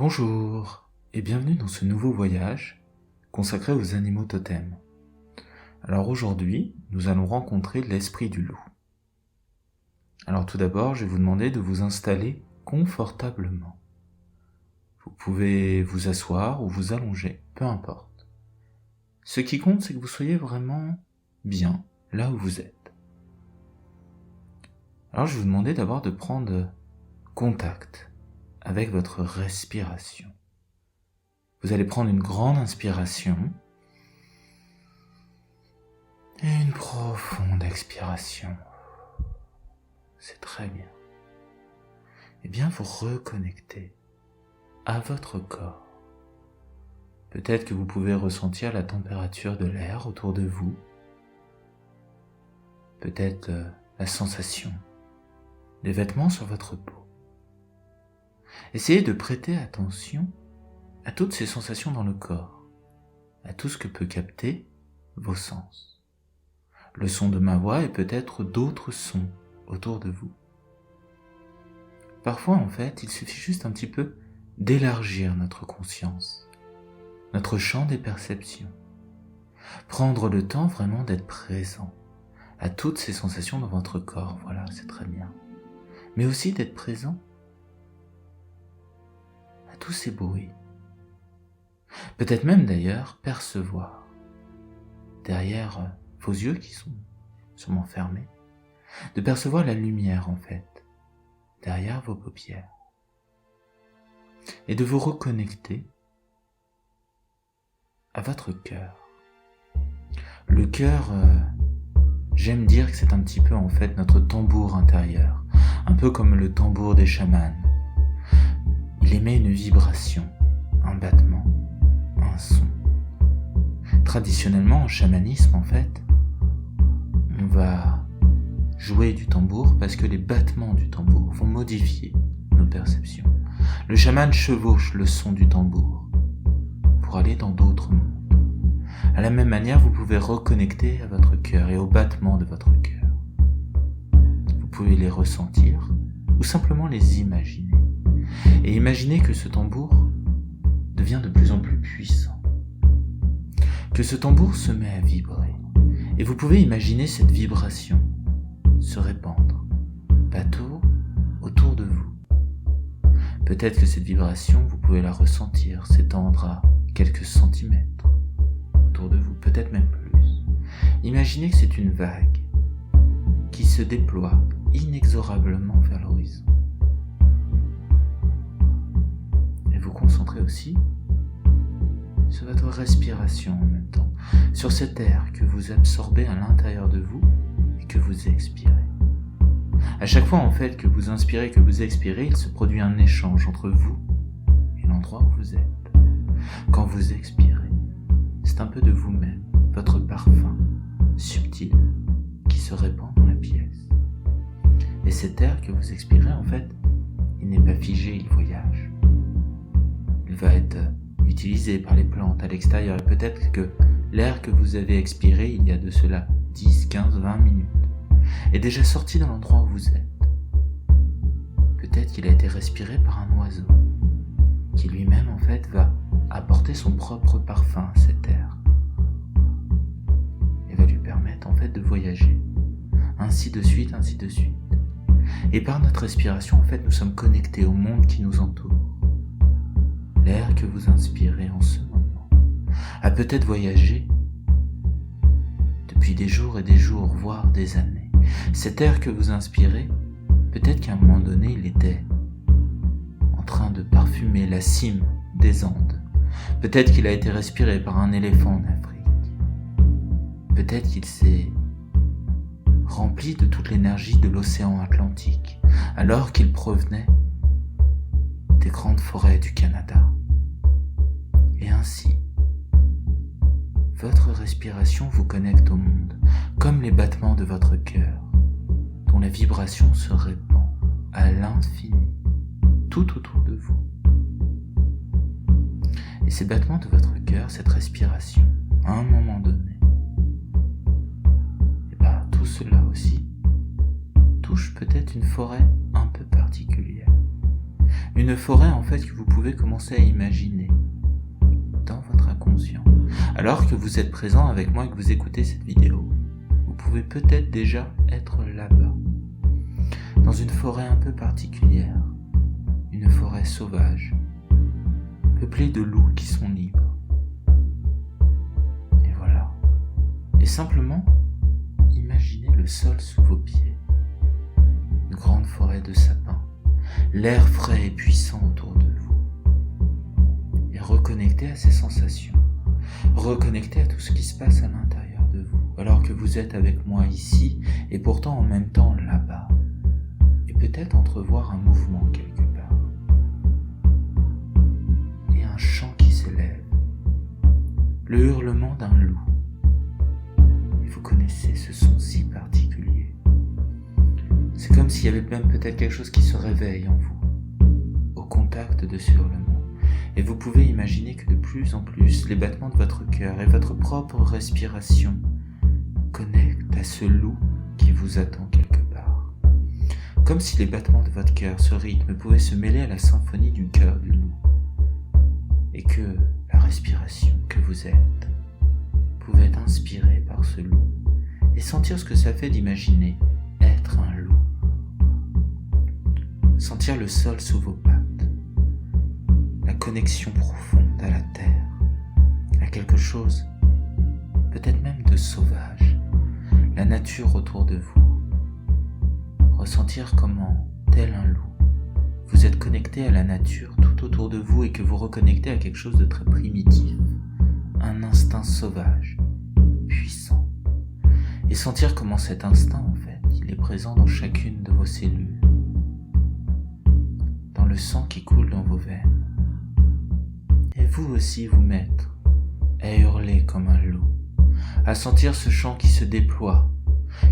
Bonjour et bienvenue dans ce nouveau voyage consacré aux animaux totems. Alors aujourd'hui, nous allons rencontrer l'esprit du loup. Alors tout d'abord, je vais vous demander de vous installer confortablement. Vous pouvez vous asseoir ou vous allonger, peu importe. Ce qui compte, c'est que vous soyez vraiment bien là où vous êtes. Alors je vais vous demander d'abord de prendre contact avec votre respiration. Vous allez prendre une grande inspiration et une profonde expiration. C'est très bien. Et bien vous reconnectez à votre corps. Peut-être que vous pouvez ressentir la température de l'air autour de vous. Peut-être la sensation des vêtements sur votre peau. Essayez de prêter attention à toutes ces sensations dans le corps, à tout ce que peut capter vos sens. Le son de ma voix et peut-être d'autres sons autour de vous. Parfois, en fait, il suffit juste un petit peu d'élargir notre conscience, notre champ des perceptions. Prendre le temps vraiment d'être présent à toutes ces sensations dans votre corps, voilà, c'est très bien. Mais aussi d'être présent à tous ces bruits. Peut-être même d'ailleurs percevoir, derrière vos yeux qui sont sûrement fermés, de percevoir la lumière en fait, derrière vos paupières. Et de vous reconnecter à votre cœur. Le cœur, j'aime dire que c'est un petit peu en fait notre tambour intérieur, un peu comme le tambour des chamans. Il émet une vibration, un battement, un son. Traditionnellement, en chamanisme, en fait, on va jouer du tambour parce que les battements du tambour vont modifier nos perceptions. Le chaman chevauche le son du tambour pour aller dans d'autres mondes. À la même manière, vous pouvez reconnecter à votre cœur et aux battements de votre cœur. Vous pouvez les ressentir ou simplement les imaginer. Et imaginez que ce tambour devient de plus en plus puissant. Que ce tambour se met à vibrer. Et vous pouvez imaginer cette vibration se répandre partout autour de vous. Peut-être que cette vibration, vous pouvez la ressentir s'étendre à quelques centimètres autour de vous, peut-être même plus. Imaginez que c'est une vague qui se déploie inexorablement vers l'horizon. Et vous concentrez aussi sur votre respiration en même temps, sur cet air que vous absorbez à l'intérieur de vous et que vous expirez. À chaque fois en fait que vous inspirez, que vous expirez, il se produit un échange entre vous et l'endroit où vous êtes. Quand vous expirez, c'est un peu de vous-même, votre parfum subtil qui se répand dans la pièce. Et cet air que vous expirez en fait, il n'est pas figé, il voyage. Il va être utilisé par les plantes à l'extérieur et peut-être que l'air que vous avez expiré il y a de cela 10, 15, 20 minutes est déjà sorti dans l'endroit où vous êtes. Peut-être qu'il a été respiré par un oiseau qui lui-même en fait va apporter son propre parfum à cet air et va lui permettre en fait de voyager, ainsi de suite, ainsi de suite. Et par notre respiration en fait nous sommes connectés au monde qui nous entoure. L'air que vous inspirez en ce moment a peut-être voyagé depuis des jours et des jours, voire des années. Cet air que vous inspirez, peut-être qu'à un moment donné, il était en train de parfumer la cime des Andes. Peut-être qu'il a été respiré par un éléphant en Afrique. Peut-être qu'il s'est rempli de toute l'énergie de l'océan Atlantique, alors qu'il provenait des grandes forêts du Canada. Et ainsi, votre respiration vous connecte au monde, comme les battements de votre cœur, dont la vibration se répand à l'infini, tout autour de vous. Et ces battements de votre cœur, cette respiration, à un moment donné, et tout cela aussi touche peut-être une forêt un peu particulière. Une forêt en fait que vous pouvez commencer à imaginer dans votre inconscient. Alors que vous êtes présent avec moi et que vous écoutez cette vidéo, vous pouvez peut-être déjà être là-bas, dans une forêt un peu particulière, une forêt sauvage, peuplée de loups qui sont libres. Et voilà. Et simplement, imaginez le sol sous vos pieds, une grande forêt de sapins, l'air frais et puissant autour de vous. Et reconnectez à ces sensations, reconnectez à tout ce qui se passe à l'intérieur de vous, alors que vous êtes avec moi ici et pourtant en même temps là-bas. Et peut-être entrevoir un mouvement quelque part. Et un chant qui s'élève, le hurlement d'un loup. Et vous connaissez ce son si particulier. C'est comme s'il y avait même peut-être quelque chose qui se réveille en vous, au contact de ce hurlement. Et vous pouvez imaginer que de plus en plus, les battements de votre cœur et votre propre respiration connectent à ce loup qui vous attend quelque part. Comme si les battements de votre cœur, ce rythme, pouvaient se mêler à la symphonie du cœur du loup. Et que la respiration que vous êtes pouvait être inspirée par ce loup. Et sentir ce que ça fait d'imaginer être un loup. Sentir le sol sous vos pattes. La connexion profonde à la terre, à quelque chose, peut-être même de sauvage, la nature autour de vous. Ressentir comment, tel un loup, vous êtes connecté à la nature tout autour de vous et que vous reconnectez à quelque chose de très primitif, un instinct sauvage, puissant. Et sentir comment cet instinct, en fait, il est présent dans chacune de vos cellules, dans le sang qui coule dans vos veines. Et vous aussi vous mettre à hurler comme un loup, à sentir ce chant qui se déploie,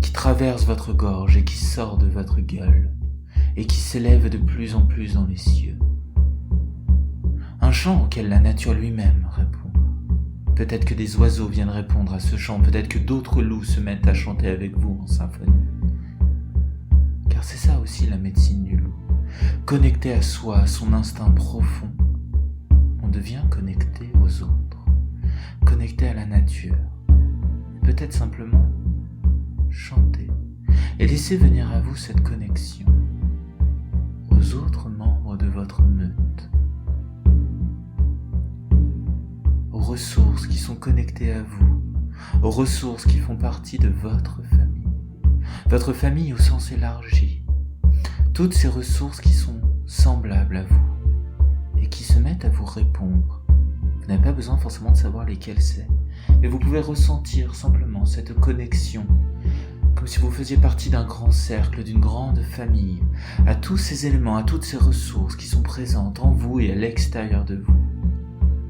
qui traverse votre gorge et qui sort de votre gueule, et qui s'élève de plus en plus dans les cieux. Un chant auquel la nature lui-même répond. Peut-être que des oiseaux viennent répondre à ce chant, peut-être que d'autres loups se mettent à chanter avec vous en symphonie. Car c'est ça aussi la médecine du loup. Connecté à soi, à son instinct profond, on devient connecté aux autres, connecté à la nature. Peut-être simplement chanter et laisser venir à vous cette connexion aux autres membres de votre meute, aux ressources qui sont connectées à vous, aux ressources qui font partie de votre famille au sens élargi, toutes ces ressources qui sont semblables à vous et qui se mettent à vous répondre. Vous n'avez pas besoin forcément de savoir lesquelles c'est, mais vous pouvez ressentir simplement cette connexion, comme si vous faisiez partie d'un grand cercle, d'une grande famille, à tous ces éléments, à toutes ces ressources qui sont présentes en vous et à l'extérieur de vous,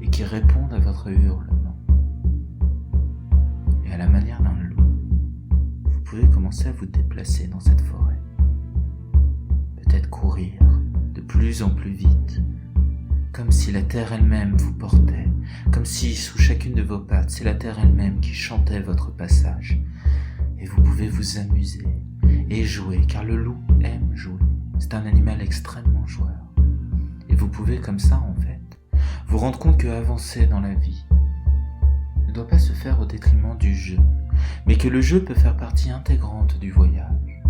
et qui répondent à votre hurlement. Et à la manière d'un loup, vous pouvez commencer à vous déplacer dans cette forêt. Peut-être courir de plus en plus vite, comme si la terre elle-même vous portait, comme si sous chacune de vos pattes, c'est la terre elle-même qui chantait votre passage. Et vous pouvez vous amuser et jouer, car le loup aime jouer. C'est un animal extrêmement joueur. Et vous pouvez comme ça, en fait, vous rendre compte que avancer dans la vie ne doit pas se faire au détriment du jeu, mais que le jeu peut faire partie intégrante du voyage.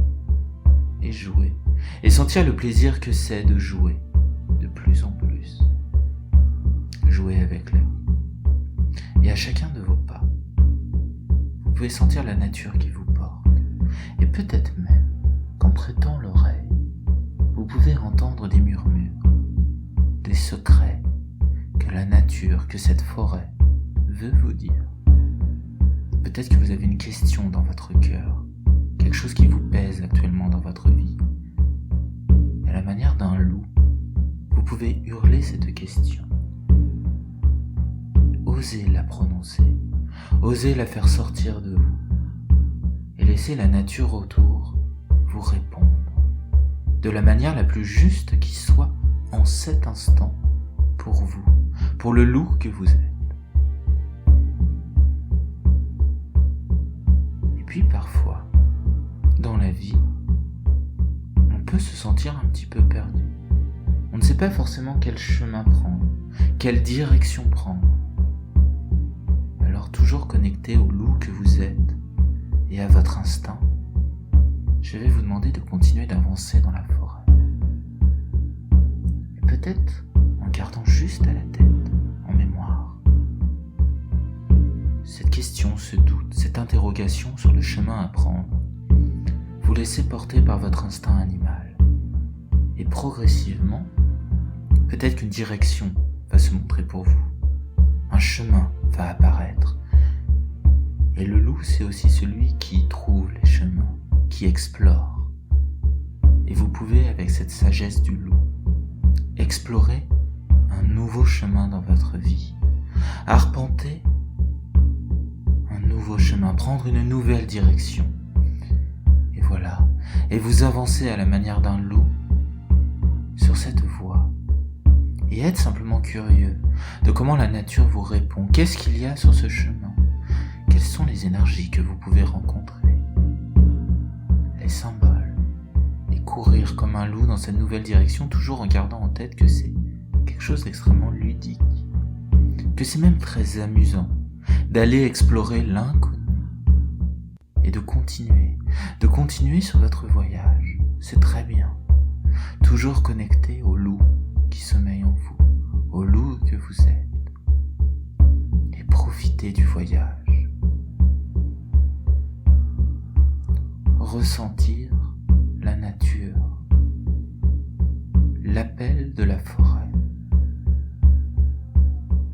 Et jouer, et sentir le plaisir que c'est de jouer de plus en plus. Jouer avec la vie. Et à chacun de vos pas, vous pouvez sentir la nature qui vous porte. Et peut-être même qu'en prêtant l'oreille, vous pouvez entendre des murmures, des secrets que la nature, que cette forêt veut vous dire. Peut-être que vous avez une question dans votre cœur, quelque chose qui vous pèse actuellement dans votre vie. Et à la manière d'un loup, vous pouvez hurler cette question. Osez la prononcer, osez la faire sortir de vous, et laissez la nature autour vous répondre, de la manière la plus juste qui soit en cet instant pour vous, pour le loup que vous êtes. Et puis parfois, dans la vie, on peut se sentir un petit peu perdu. On ne sait pas forcément quel chemin prendre, quelle direction prendre. Alors toujours connecté au loup que vous êtes et à votre instinct, je vais vous demander de continuer d'avancer dans la forêt. Et peut-être en gardant juste à la tête, en mémoire, cette question, ce doute, cette interrogation sur le chemin à prendre. Vous laissez porter par votre instinct animal. Et progressivement, peut-être qu'une direction va se montrer pour vous. Un chemin va apparaître. Et le loup, c'est aussi celui qui trouve les chemins, qui explore. Et vous pouvez, avec cette sagesse du loup, explorer un nouveau chemin dans votre vie, arpenter un nouveau chemin, prendre une nouvelle direction. Et voilà, et vous avancez à la manière d'un loup sur cette voie. Et être simplement curieux de comment la nature vous répond. Qu'est-ce qu'il y a sur ce chemin? Quelles sont les énergies que vous pouvez rencontrer? Les symboles. Et courir comme un loup dans cette nouvelle direction, toujours en gardant en tête que c'est quelque chose d'extrêmement ludique. Que c'est même très amusant d'aller explorer l'inconnu. Et de continuer sur votre voyage. C'est très bien. Toujours connecté au loup qui sommeille en vous, au loup que vous êtes. Et profitez du voyage. Ressentir la nature, l'appel de la forêt,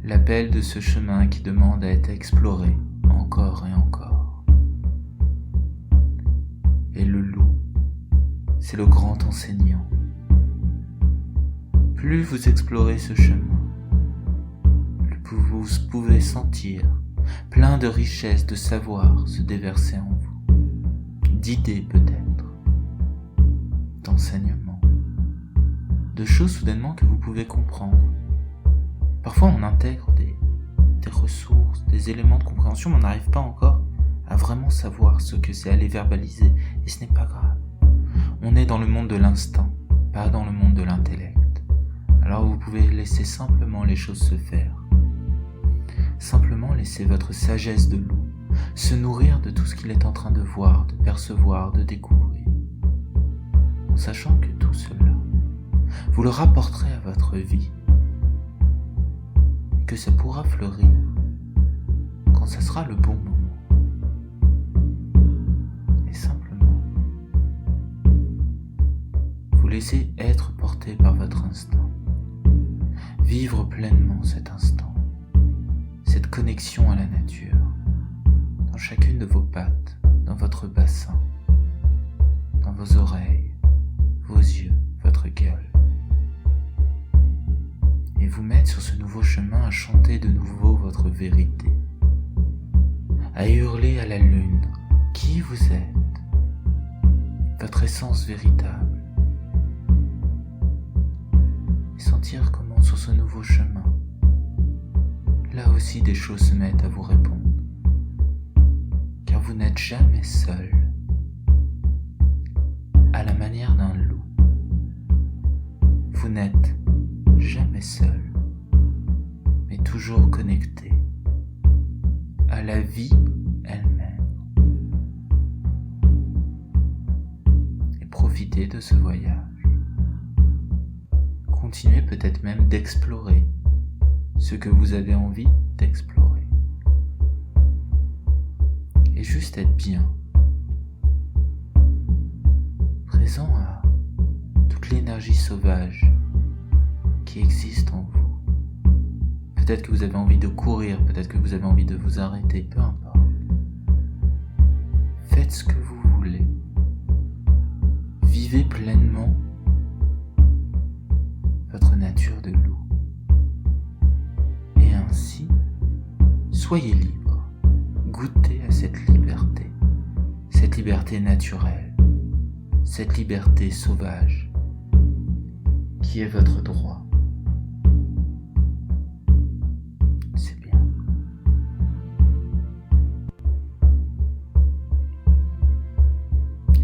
l'appel de ce chemin qui demande à être exploré encore et encore. Et le loup, c'est le grand enseignant. Plus vous explorez ce chemin, plus vous pouvez sentir plein de richesses, de savoir se déverser en vous, d'idées peut-être, d'enseignements, de choses soudainement que vous pouvez comprendre. Parfois on intègre des ressources, des éléments de compréhension, mais on n'arrive pas encore à vraiment savoir ce que c'est, à les verbaliser, et ce n'est pas grave. On est dans le monde de l'instinct, pas dans le monde de l'intellect. Alors vous pouvez laisser simplement les choses se faire. Simplement laisser votre sagesse de loup se nourrir de tout ce qu'il est en train de voir, de percevoir, de découvrir. En sachant que tout cela, vous le rapporterez à votre vie. Et que ça pourra fleurir quand ça sera le bon moment. Et simplement, vous laissez être porté par votre instinct. Vivre pleinement cet instant, cette connexion à la nature, dans chacune de vos pattes, dans votre bassin, dans vos oreilles, vos yeux, votre gueule. Et vous mettre sur ce nouveau chemin à chanter de nouveau votre vérité, à hurler à la lune qui vous êtes, votre essence véritable, et sentir comment sur ce nouveau chemin, là aussi des choses se mettent à vous répondre. Car vous n'êtes jamais seul, à la manière d'un loup. Vous n'êtes jamais seul, mais toujours connecté à la vie elle-même. Et profitez de ce voyage. Continuez peut-être même d'explorer ce que vous avez envie d'explorer. Et juste être bien, présent à toute l'énergie sauvage qui existe en vous. Peut-être que vous avez envie de courir, peut-être que vous avez envie de vous arrêter, peu importe. Faites ce que vous voulez. Vivez pleinement votre nature de loup. Et ainsi, soyez libre. Goûtez à cette liberté naturelle, cette liberté sauvage, qui est votre droit. C'est bien.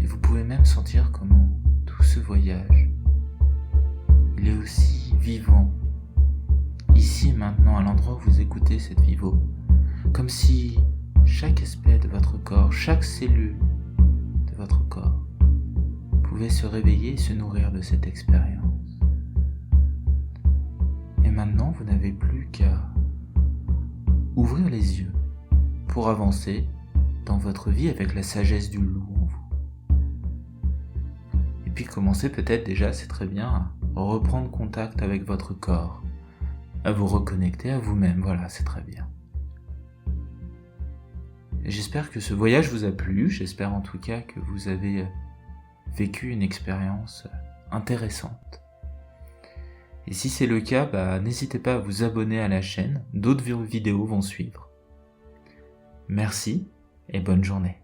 Et vous pouvez même sentir comment tout ce voyage, il est aussi maintenant à l'endroit où vous écoutez cette vidéo, comme si chaque aspect de votre corps, chaque cellule de votre corps pouvait se réveiller et se nourrir de cette expérience. Et maintenant, vous n'avez plus qu'à ouvrir les yeux pour avancer dans votre vie avec la sagesse du loup en vous. Et puis commencez peut-être déjà, c'est très bien, à reprendre contact avec votre corps, à vous reconnecter à vous-même, voilà, c'est très bien. Et j'espère que ce voyage vous a plu, j'espère en tout cas que vous avez vécu une expérience intéressante. Et si c'est le cas, n'hésitez pas à vous abonner à la chaîne, d'autres vidéos vont suivre. Merci et bonne journée.